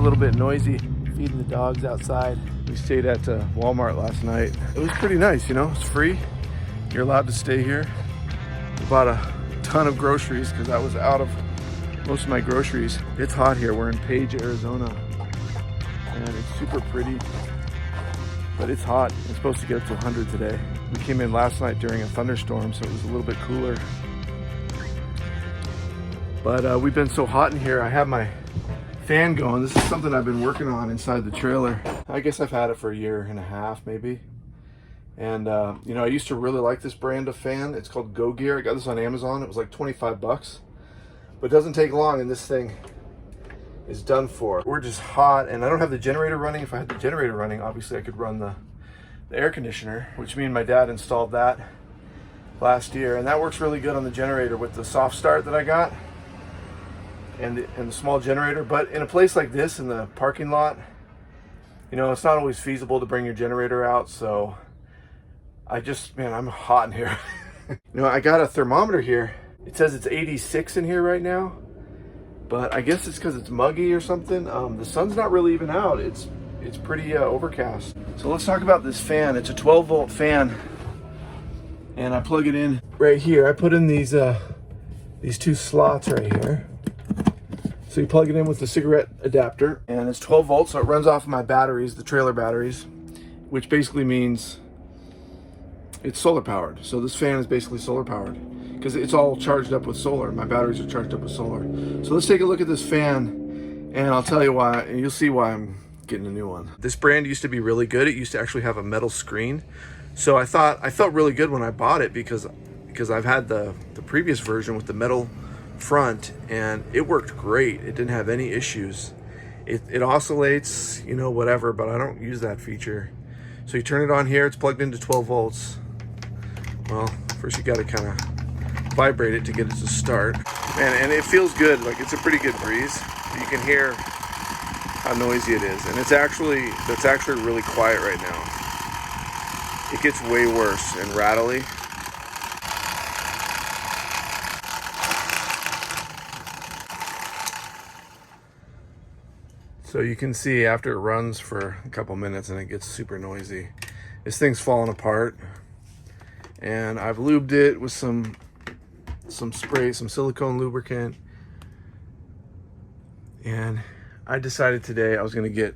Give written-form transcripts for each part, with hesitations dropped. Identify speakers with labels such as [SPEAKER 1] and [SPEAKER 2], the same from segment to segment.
[SPEAKER 1] little bit noisy, feeding the dogs outside. We stayed at Walmart last night. It was pretty nice, you know, it's free. You're allowed to stay here. We bought a ton of groceries because I was out of most of my groceries. It's hot here. We're in Page, Arizona, and it's super pretty, but it's hot. It's supposed to get up to 100 today. We came in last night during a thunderstorm, so it was a little bit cooler. But we've been so hot in here. I have my fan going. This is something I've been working on inside the trailer. I guess I've had it for a year and a half, maybe. And you know, I used to really like this brand of fan. It's called Go Gear. I got this on Amazon. It was like 25 bucks. But it doesn't take long and this thing is done for. We're just hot and I don't have the generator running. If I had the generator running, obviously I could run the air conditioner, which me and my dad installed that last year. And that works really good on the generator with the soft start that I got and the small generator. But in a place like this, in the parking lot, you know, it's not always feasible to bring your generator out. So man, I'm hot in here. You know, I got a thermometer here. It says it's 86 in here right now, but I guess it's because it's muggy or something. The sun's not really even out. It's pretty overcast. So let's talk about this fan. It's a 12 volt fan, and I plug it in right here. I put in these two slots right here. So you plug it in with the cigarette adapter, and it's 12 volts, so it runs off of my batteries, the trailer batteries, which basically means it's solar powered. So this fan is basically solar powered because it's all charged up with solar. My batteries are charged up with solar. So let's take a look at this fan and I'll tell you why, and you'll see why I'm getting a new one. This brand used to be really good. It used to actually have a metal screen. So I felt really good when I bought it because I've had the previous version with the metal front and it worked great. It didn't have any issues. It oscillates, you know, whatever, but I don't use that feature. So you turn it on here, it's plugged into 12 volts. Well, first you gotta kind of vibrate it to get it to start. And it feels good, like it's a pretty good breeze. You can hear how noisy it is. And it's actually really quiet right now. It gets way worse and rattly. So you can see after it runs for a couple minutes and it gets super noisy. This thing's falling apart. And I've lubed it with some spray, some silicone lubricant. And I decided today I was gonna get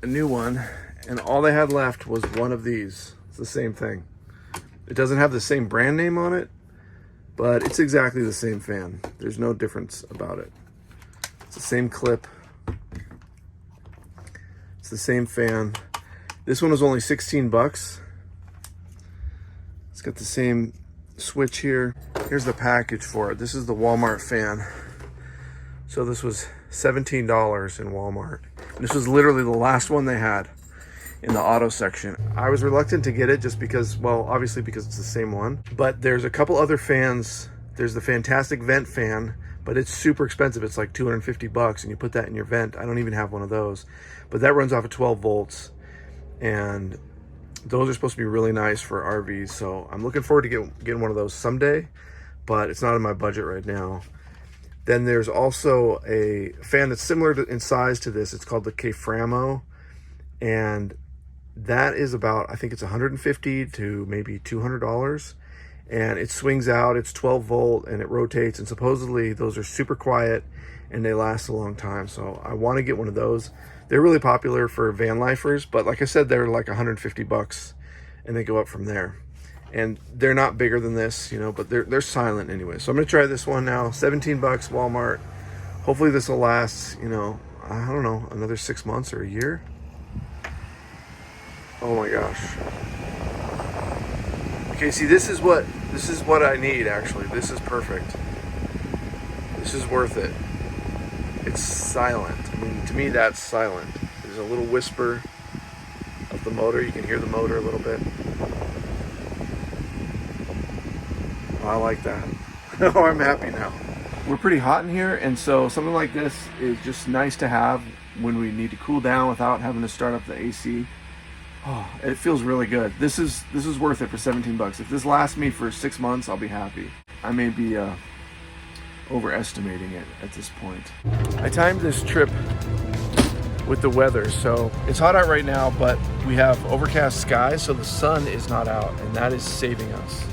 [SPEAKER 1] a new one, and all they had left was one of these. It's the same thing. It doesn't have the same brand name on it, but it's exactly the same fan. There's no difference about it. It's the same clip. It's the same fan. This one was only 16 bucks. It's got the same switch here. Here's the package for it. This is the Walmart fan. So this was $17 in Walmart. And this was literally the last one they had in the auto section. I was reluctant to get it just because, well, obviously because it's the same one. But there's a couple other fans. There's the Fantastic Vent fan, but it's super expensive. It's like 250 bucks and you put that in your vent. I don't even have one of those. But that runs off of 12 volts. And those are supposed to be really nice for RVs, so I'm looking forward to getting one of those someday, but it's not in my budget right now. Then there's also a fan that's similar in size to this. It's called the Kframo, and that is about, I think it's $150 to maybe $200, and it swings out. It's 12 volt and it rotates, and supposedly those are super quiet and they last a long time. So I want to get one of those. They're really popular for van lifers, but like I said, they're like 150 bucks and they go up from there. And they're not bigger than this, you know, but they're silent anyway. So I'm gonna try this one now. 17 bucks, Walmart. Hopefully this will last, you know, I don't know, another 6 months or a year. Oh my gosh. Okay, see, this is what I need actually. This is perfect. This is worth it. It's silent. I mean, to me, that's silent. There's a little whisper of the motor. You can hear the motor a little bit. Oh, I like that. Oh, I'm happy now. We're pretty hot in here, and so something like this is just nice to have when we need to cool down without having to start up the AC. Oh, it feels really good. This is worth it for 17 bucks. If this lasts me for 6 months, I'll be happy. I may be overestimating it at this point. I timed this trip with the weather. So it's hot out right now, but we have overcast skies, so the sun is not out, and that is saving us.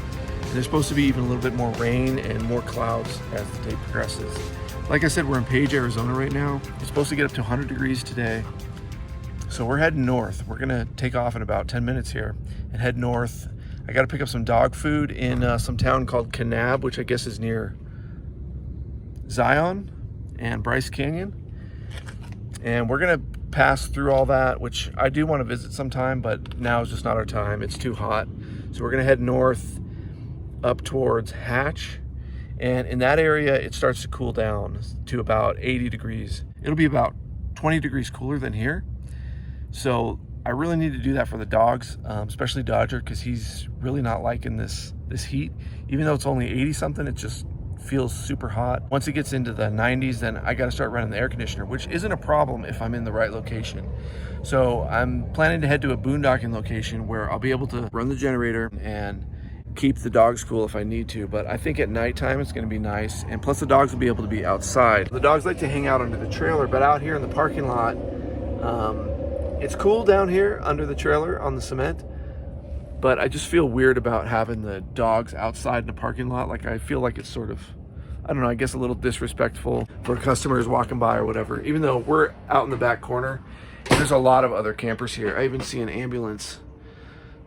[SPEAKER 1] And there's supposed to be even a little bit more rain and more clouds as the day progresses. Like I said, we're in Page, Arizona right now. It's supposed to get up to 100 degrees today. So we're heading north. We're gonna take off in about 10 minutes here and head north. I gotta pick up some dog food in some town called Kanab, which I guess is near Zion and Bryce Canyon. And we're gonna pass through all that, which I do want to visit sometime, but now is just not our time. It's too hot. So we're gonna head north up towards Hatch. And in that area, it starts to cool down to about 80 degrees. It'll be about 20 degrees cooler than here. So I really need to do that for the dogs, especially Dodger, because he's really not liking this heat. Even though it's only 80 something, it just feels super hot. Once it gets into the 90s, then I got to start running the air conditioner, which isn't a problem if I'm in the right location. So I'm planning to head to a boondocking location where I'll be able to run the generator and keep the dogs cool if I need to. But I think at nighttime it's going to be nice, and plus the dogs will be able to be outside. The dogs like to hang out under the trailer, but out here in the parking lot, it's cool down here under the trailer on the cement. But I just feel weird about having the dogs outside in the parking lot. Like, I feel like it's sort of, I don't know, I guess a little disrespectful for customers walking by or whatever. Even though we're out in the back corner, there's a lot of other campers here. I even see an ambulance.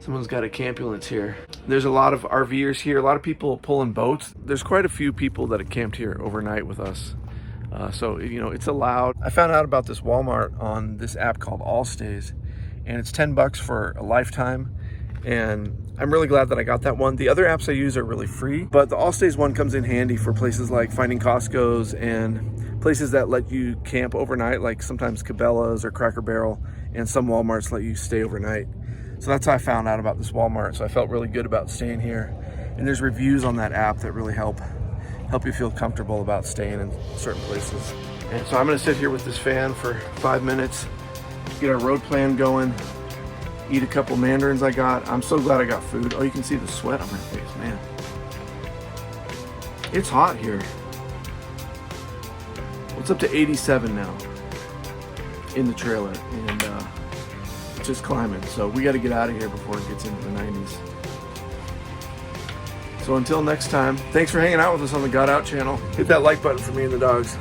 [SPEAKER 1] Someone's got a campulance here. There's a lot of RVers here, a lot of people pulling boats. There's quite a few people that have camped here overnight with us. So, you know, it's allowed. I found out about this Walmart on this app called Allstays, and it's 10 bucks for a lifetime. And I'm really glad that I got that one. The other apps I use are really free, but the Allstays one comes in handy for places like finding Costco's and places that let you camp overnight, like sometimes Cabela's or Cracker Barrel, and some Walmarts let you stay overnight. So that's how I found out about this Walmart. So I felt really good about staying here. And there's reviews on that app that really help you feel comfortable about staying in certain places. And so I'm gonna sit here with this fan for 5 minutes, get our road plan going, eat a couple mandarins I got. I'm so glad I got food. Oh, you can see the sweat on my face, man. It's hot here. It's up to 87 now in the trailer, and it's just climbing. So we got to get out of here before it gets into the 90s. So until next time, thanks for hanging out with us on the Got Out channel. Hit that like button for me and the dogs.